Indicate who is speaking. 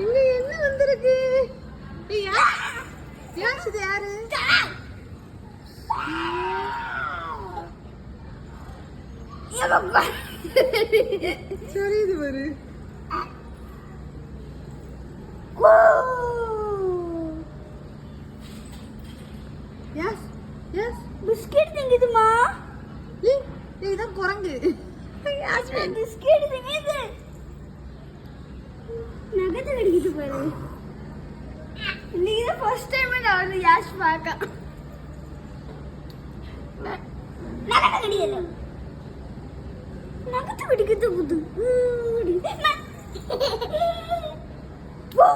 Speaker 1: இங்க என்ன வந்திருக்கு? யார் இது? யாரு? சரி இது பாரு. எஸ் எஸ்
Speaker 2: பிஸ்கட் திங்குதுமா.
Speaker 1: இதுதான் குரங்கு.
Speaker 2: யாஸ்மின் பிஸ்கட் திங்குது. நகத்தை கடிக்குது பாரு. இன்னைக்கு ஃபர்ஸ்ட் டைம் நான் வந்து யாஷ் பார்க்க. நகத்தை கடிக்குது. நகத்தை கடிக்குது புது. போ.